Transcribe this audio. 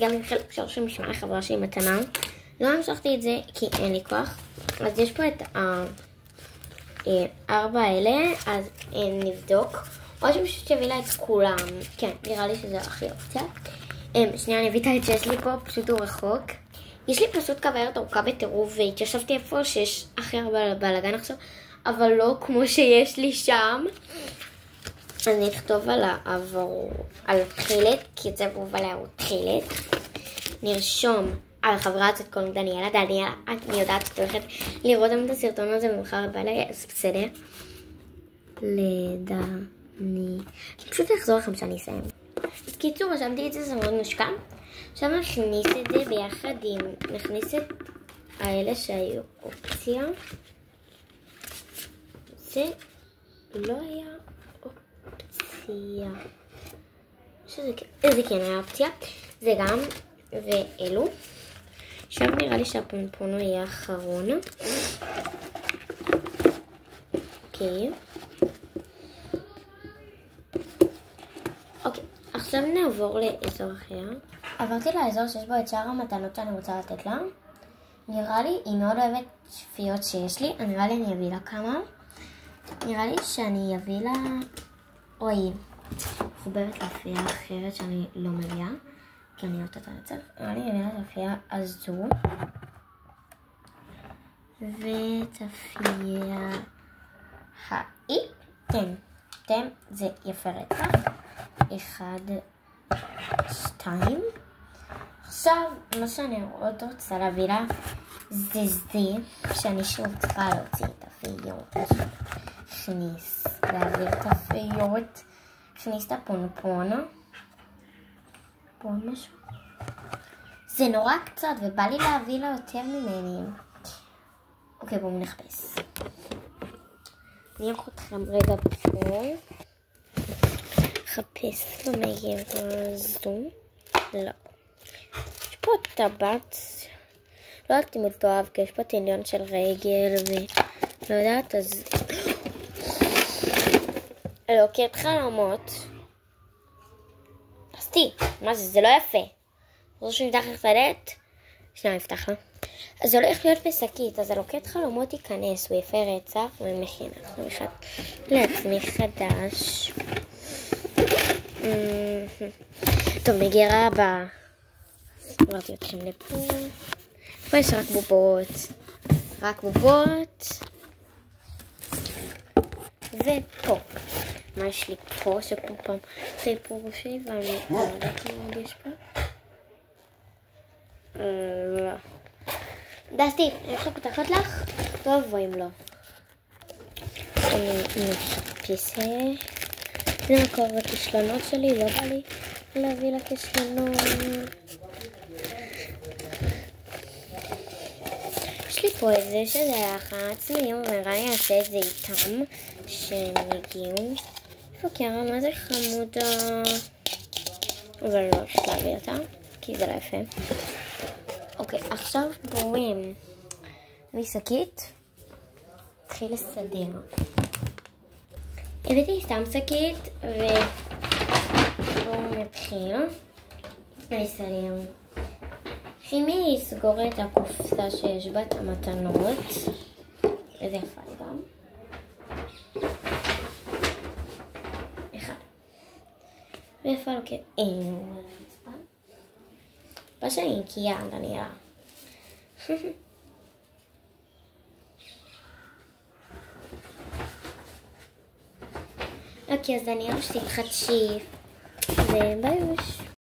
גם עם חלק אפשר שמשמע לחברה שלי מתנה. לא המשכתי את זה כי אין לי כוח. אז יש פה את 4 האלה, אז נבדוק. או שפשוט יביא לה את כולם. כן, נראה לי שזה הכי אופציה. שנייה, אני אביא את העט שיש לי פה, פשוט הוא רחוק. יש לי פשוט כוורת ארוכה בטירוף, והתיישבתי איפה שיש הכי הרבה בלגן עכשיו, אבל לא כמו שיש לי שם. אני אכתוב על תחילת, כי את זה בוב עליה הוא תחילת. נרשום על החברה הזאת קוראים דניאלה. דניאלה, אני יודעת שאת הולכת לראות את הסרטון הזה ומחר בא לי, אז בסדר. אני פשוט אחזור לכם שאני אסיים. אז קיצור, רשמתי את זה, זה מאוד מושקע. עכשיו נכניס את זה ביחד עם, נכניס את האלה שהיו אופציה. זה לא היה אופציה. זה כן היה אופציה. זה גם, ואלו. עכשיו נראה לי שהפונפון יהיה האחרון. אוקיי. עכשיו נעבור לאזור אחר. עברתי לאזור שיש בו את שאר המתנות שאני רוצה לתת לה. נראה לי, היא מאוד אוהבת שפיות שיש לי. נראה לי אני אביא לה כמה. נראה לי שאני אביא לה... אוי, חובבת לאפייה אחרת שאני לא מביאה. כי אני אוהבת את הרצף. נראה לי אביא לה את האפייה הזו. ואת האפייה... כן, זה יפה רצח. 1, 2. עכשיו, מה שאני עוד רוצה להביא לה זה שאני שוב צריכה להוציא את הפיות. להעביר את הפיות. הכניס את הפונפון. פה משהו. זה נורא קצת ובא לי להביא לה יותר ממני. אוקיי, בואו נחפש. אני אראה אתכם רגע פה. חפש למגירה הזו. לא. יש פה טבעת. לא יודעת אם את אוהב, כי יש פה טניון של רגל ולא יודעת, אז... אלוקית חלומות. אסתי, מה זה? זה לא יפה. רוצה שנפתח לך לדלת? שנייה, נפתח לה. אז זה הולך להיות בשקית, אז אלוקית חלומות ייכנס, הוא יפה רצח ומכין. אנחנו נכנס לעצמי חדש. טוב, מגירה הבאה. עברתי אתכם לפה. פה יש רק בובות. רק בובות. ופה. מה יש לי פה? שפה פעם חיפור ראשי ואני לא יודעת מה יש פה. לא. דסתי, אני יכול פתחת לך? טוב, בואי אם לא. אני מחפשת. זה מקור הכישלונות שלי, לא בא לי להביא לכישלונות. יש לי פה איזה שזה היה עצמיים, ונראה לי אעשה את זה איתם, שהם יגיעו. איפה קרה? מה זה חמודה? אבל לא אפשר להביא אותה, כי זה לא יפה. אוקיי, עכשיו בורים. משקית. תתחיל לסדר. הבאתי סתם שקית ובואו נתחיל לסדר. חימי יסגור את הקופסה שיש בה את המתנות. וזה יפה לי גם. 1. ויפה לו כאין. מה שאני נקייה, דניאלה. אוקיי, אז דניאלה שתתחדשי. וביי.